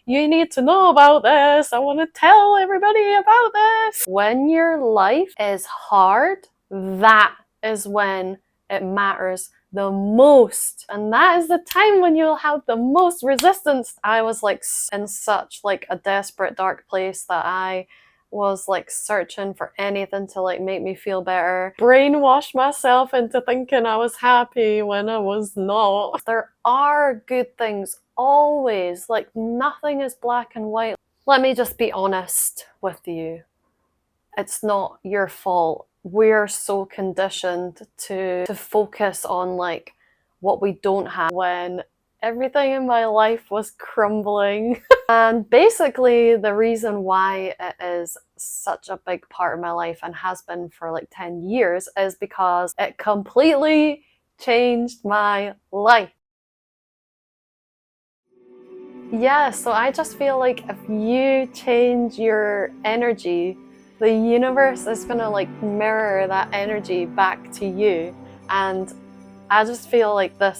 you need to know about this. I want to tell everybody about this. When your life is hard, that is when it matters the most, and that is the time when you'll have the most resistance. I was like in such like a desperate dark place that I was like searching for anything to like make me feel better, brainwash myself into thinking I was happy when I was not. There are good things always, like nothing is black and white. Let me just be honest with you, it's not your fault. We're so conditioned to focus on like what we don't have when everything in my life was crumbling. And basically the reason why it is such a big part of my life and has been for like 10 years is because it completely changed my life. Yeah, so I just feel like if you change your energy, the universe is gonna like mirror that energy back to you. And I just feel like that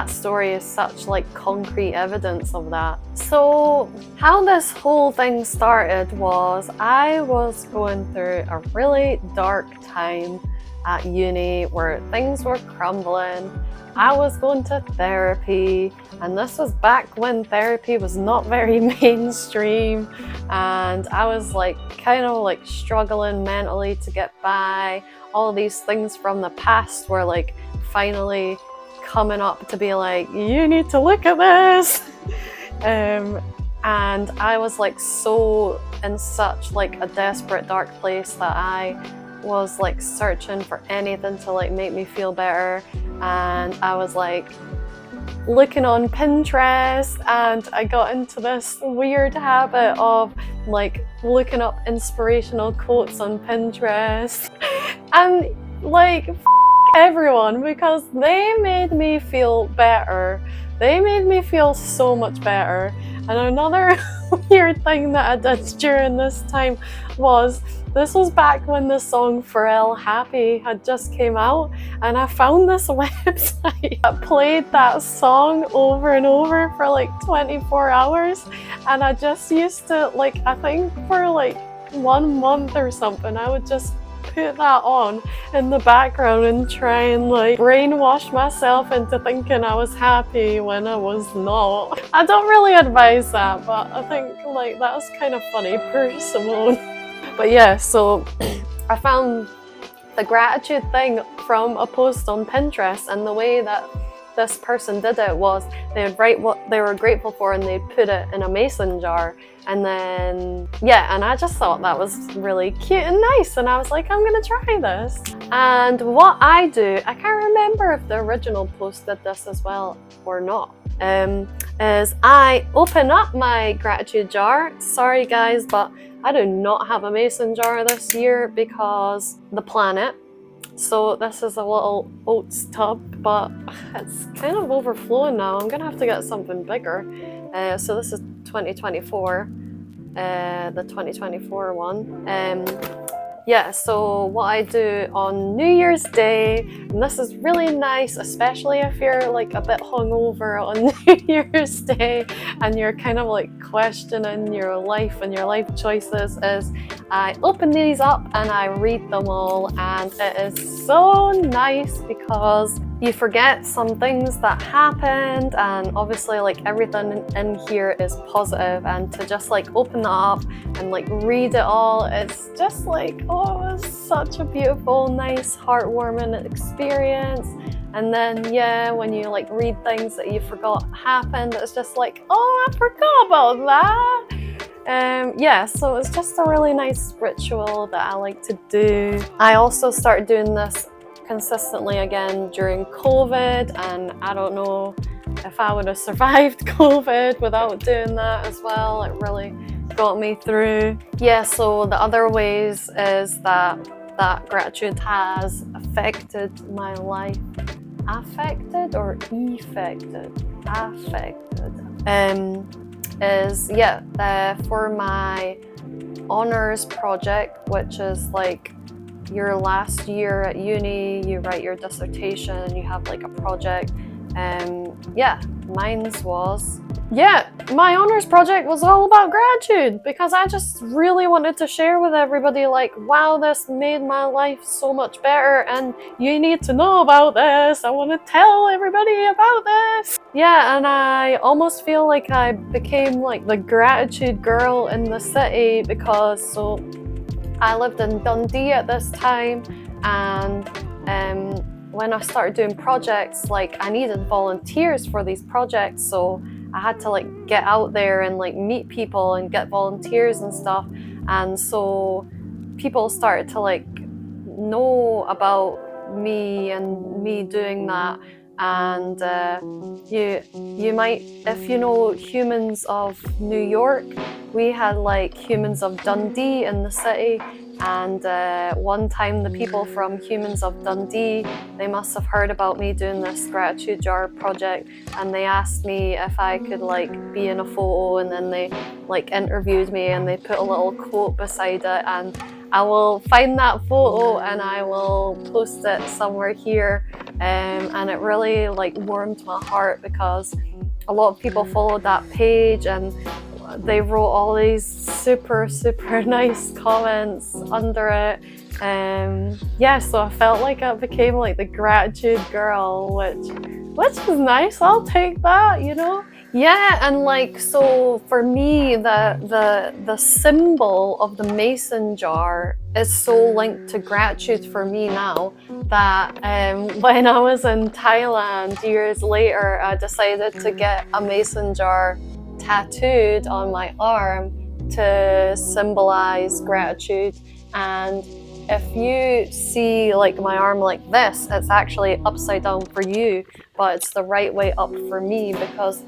story is such like concrete evidence of that. So how this whole thing started was I was going through a really dark time at uni where things were crumbling. I was going to therapy, and this was back when therapy was not very mainstream, and I was like kind of like struggling mentally to get by. All these things from the past were like finally coming up to be like, you need to look at this. And I was like so in such like a desperate dark place that I was like searching for anything to like make me feel better. And I was like looking on Pinterest, and I got into this weird habit of like looking up inspirational quotes on Pinterest and like everyone, because they made me feel better. They made me feel so much better. And another weird thing that I did during this time was, this was back when the song Pharrell Happy had just came out, and I found this website that played that song over and over for like 24 hours. And I just used to like, I think for like 1 month or something, I would just put that on in the background and try and like brainwash myself into thinking I was happy when I was not. I don't really advise that, but I think like that's kind of funny, poor Simone. But yeah, so I found the gratitude thing from a post on Pinterest, and the way that this person did it was they would write what they were grateful for and they'd put it in a mason jar. And then, yeah, and I just thought that was really cute and nice, and I was like, I'm gonna try this. And what I do, I can't remember if the original post did this as well or not, is I open up my gratitude jar. Sorry guys, but I do not have a mason jar this year because the planet. So this is a little oats tub, but it's kind of overflowing now. I'm gonna have to get something bigger. So this is 2024, the 2024 one. Yeah, so what I do on New Year's Day, and this is really nice, especially if you're like a bit hungover on New Year's Day and you're kind of like questioning your life and your life choices, is I open these up and I read them all, and it is so nice because you forget some things that happened, and obviously like everything in here is positive, and to just like open that up and like read it all, it's just like, oh, it's such a beautiful, nice, heartwarming experience. And then yeah, when you like read things that you forgot happened, it's just like, oh, I forgot about that. Yeah, so it's just a really nice ritual that I like to do. I also started doing this consistently again during COVID, and I don't know if I would have survived COVID without doing that as well. It really got me through. Yeah, so the other ways is that gratitude has affected my life. Affected or effected? Affected. Is for my honors project, which is like your last year at uni, you write your dissertation, you have like a project, yeah, mine's was, yeah, my honours project was all about gratitude because I just really wanted to share with everybody like, wow, this made my life so much better and you need to know about this. I want to tell everybody about this. Yeah, and I almost feel like I became like the gratitude girl in the city because so I lived in Dundee at this time, and when I started doing projects, like I needed volunteers for these projects, so I had to like get out there and like meet people and get volunteers and stuff. And so people started to like know about me and me doing that. And you might, if you know Humans of New York, we had like Humans of Dundee in the city. And one time the people from Humans of Dundee, they must have heard about me doing this gratitude jar project, and they asked me if I could like be in a photo, and then they like interviewed me and they put a little quote beside it, and I will find that photo and I will post it somewhere here. And it really like warmed my heart because a lot of people followed that page and they wrote all these super nice comments under it. Yeah, so I felt like I became like the gratitude girl, which is nice. I'll take that, you know. Yeah, and like so for me, the symbol of the mason jar is so linked to gratitude for me now that when I was in Thailand years later, I decided to get a mason jar tattooed on my arm to symbolize gratitude. And if you see like my arm like this, it's actually upside down for you, but it's the right way up for me because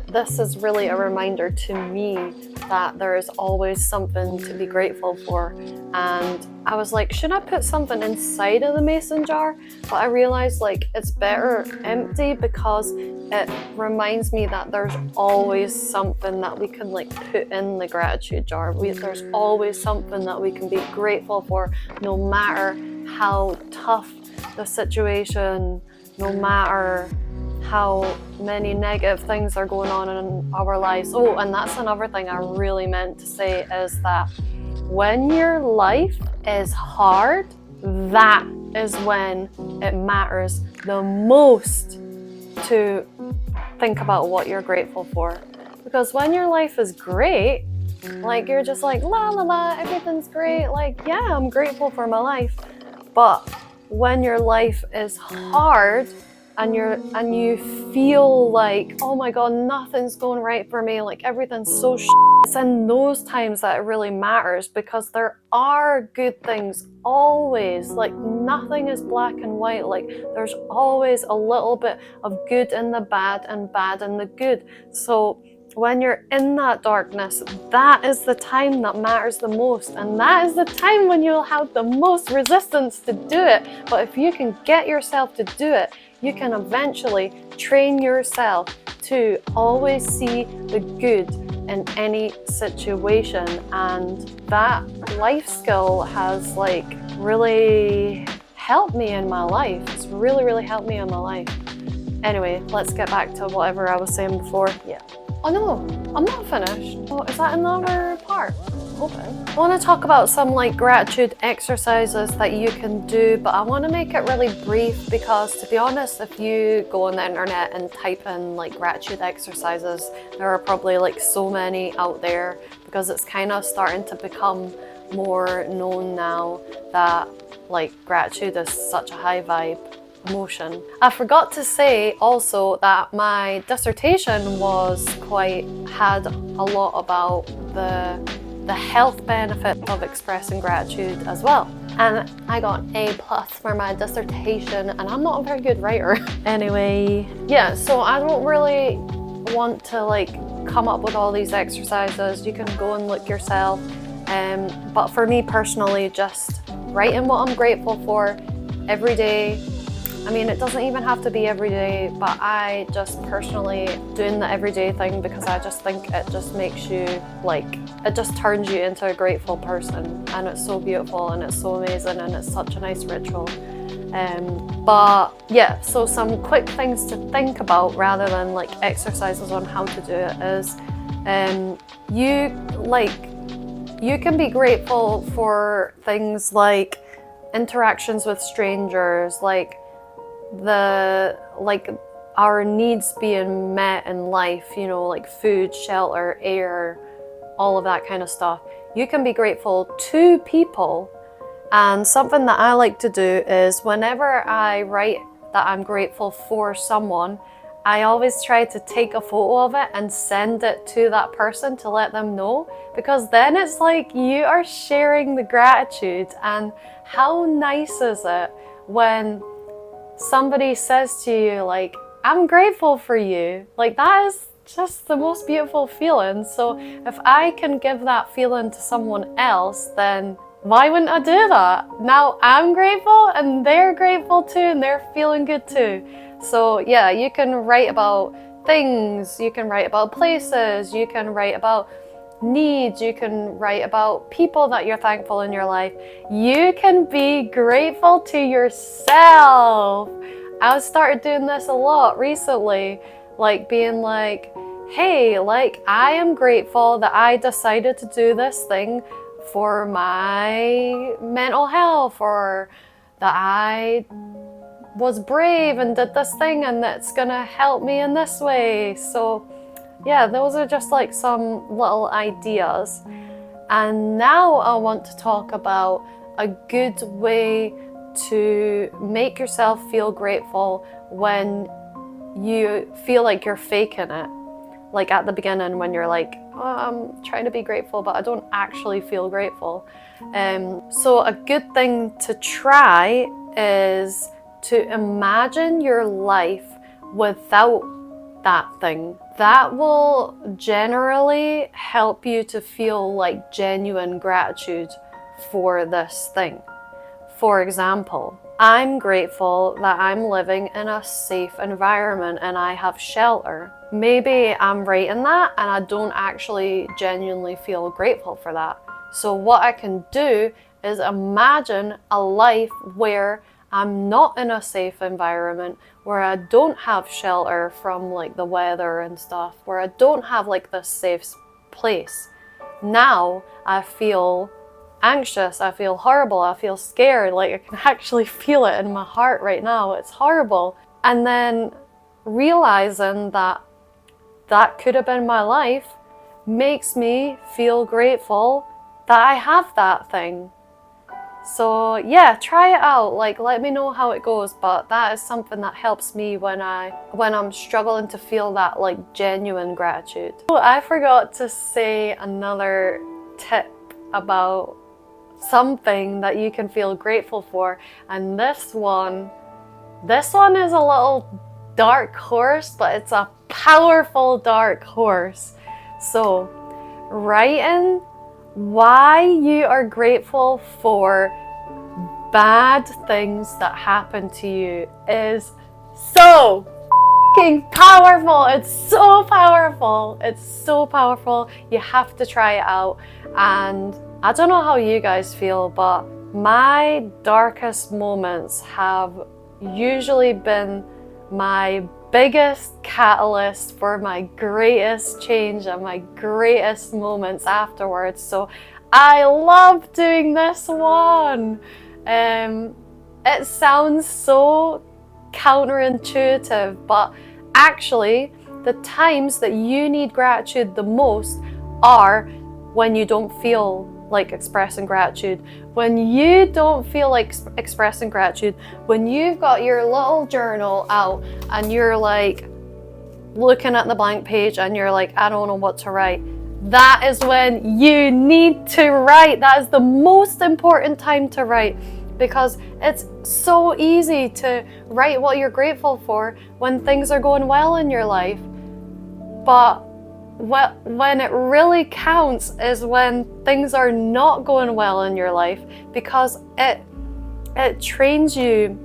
this is really a reminder to me that there is always something to be grateful for. And I was like, should I put something inside of the mason jar? But I realized like it's better empty because it reminds me that there's always something that we can like put in the gratitude jar. There's always something that we can be grateful for, no matter how tough the situation, no matter how many negative things are going on in our lives. Oh, and that's another thing I really meant to say is that when your life is hard, that is when it matters the most to think about what you're grateful for. Because when your life is great, like you're just like la la la, everything's great, like yeah, I'm grateful for my life. But when your life is hard and you feel like, oh my god, nothing's going right for me, like everything's so it's in those times that it really matters, because there are good things always. Like nothing is black and white. Like there's always a little bit of good in the bad and bad in the good. So when you're in that darkness, that is the time that matters the most, and that is the time when you'll have the most resistance to do it. But if you can get yourself to do it, you can eventually train yourself to always see the good in any situation. And that life skill has like really helped me in my life. It's really helped me in my life. Anyway, let's get back to whatever I was saying before. Yeah. Oh no, I'm not finished. Oh, is that another part? Hoping. I want to talk about some like gratitude exercises that you can do, but I want to make it really brief because, to be honest, if you go on the internet and type in like gratitude exercises, there are probably like so many out there because it's kind of starting to become more known now that like gratitude is such a high vibe emotion. I forgot to say also that my dissertation had a lot about the health benefit of expressing gratitude as well. And I got an A+ for my dissertation, and I'm not a very good writer. Anyway, yeah, so I don't really want to like come up with all these exercises. You can go and look yourself. But for me personally, just writing what I'm grateful for every day. I mean, it doesn't even have to be every day, but I just personally doing the everyday thing because I just think it just makes you like, it just turns you into a grateful person, and it's so beautiful and it's so amazing and it's such a nice ritual. But yeah, so some quick things to think about rather than like exercises on how to do it is you can be grateful for things like interactions with strangers, like our needs being met in life, you know, like food, shelter, air, all of that kind of stuff. You can be grateful to people. And something that I like to do is whenever I write that I'm grateful for someone, I always try to take a photo of it and send it to that person to let them know, because then it's like you are sharing the gratitude. And how nice is it when somebody says to you like, I'm grateful for you? Like, that is just the most beautiful feeling. So if I can give that feeling to someone else, then why wouldn't I do that? Now I'm grateful and they're grateful too, and they're feeling good too. So yeah, you can write about things, you can write about places, you can write about needs, you can write about people that you're thankful in your life. You can be grateful to yourself. I've started doing this a lot recently, like being like, hey, like I am grateful that I decided to do this thing for my mental health, or that I was brave and did this thing and that's gonna help me in this way. So yeah, those are just like some little ideas. And now I want to talk about a good way to make yourself feel grateful when you feel like you're faking it. Like at the beginning when you're like, oh, I'm trying to be grateful, but I don't actually feel grateful. So a good thing to try is to imagine your life without that thing. That will generally help you to feel like genuine gratitude for this thing. For example, I'm grateful that I'm living in a safe environment and I have shelter. Maybe I'm writing that and I don't actually genuinely feel grateful for that. So what I can do is imagine a life where I'm not in a safe environment, where I don't have shelter from like the weather and stuff, where I don't have like this safe place. Now I feel anxious, I feel horrible, I feel scared, like I can actually feel it in my heart right now. It's horrible. And then realizing that that could have been my life makes me feel grateful that I have that thing. So yeah, try it out, like let me know how it goes, but that is something that helps me when I'm struggling to feel that like genuine gratitude. Oh, I forgot to say another tip about something that you can feel grateful for, and this one is a little dark horse, but it's a powerful dark horse. So writing why you are grateful for bad things that happen to you is so fucking powerful. It's so powerful. It's so powerful. You have to try it out. And I don't know how you guys feel, but my darkest moments have usually been my biggest catalyst for my greatest change and my greatest moments afterwards. So I love doing this one. It sounds so counterintuitive, but actually the times that you need gratitude the most are when you don't feel like expressing gratitude. When you don't feel like expressing gratitude, when you've got your little journal out and you're like looking at the blank page and you're like, I don't know what to write, that is when you need to write. That is the most important time to write, because it's so easy to write what you're grateful for when things are going well in your life. But when it really counts is when things are not going well in your life, because it trains you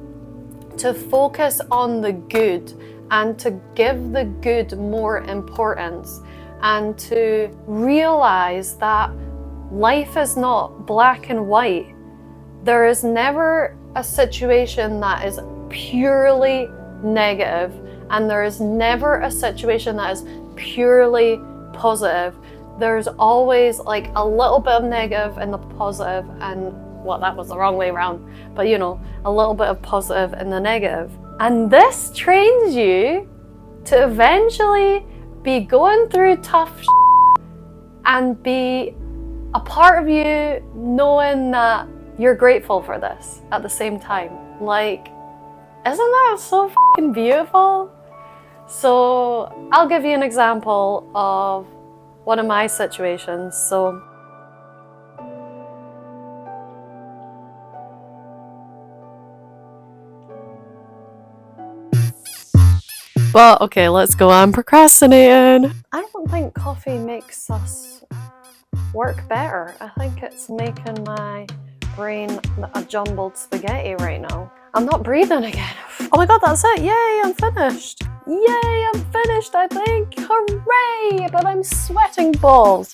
to focus on the good and to give the good more importance, and to realize that life is not black and white. There is never a situation that is purely negative, and there is never a situation that is purely positive. There's always like a little bit of negative in the positive, and well, that was the wrong way around, but you know, a little bit of positive in the negative. And this trains you to eventually be going through tough shit and be a part of you knowing that you're grateful for this at the same time. Like, isn't that so fucking beautiful? So I'll give you an example of one of my situations. So but okay, let's go on procrastinating. I don't think coffee makes us work better. I think it's making my brain a jumbled spaghetti right now. I'm not breathing again. Oh my god, that's it. Yay, I'm finished. Yay, I'm finished, I think. Hooray! But I'm sweating balls.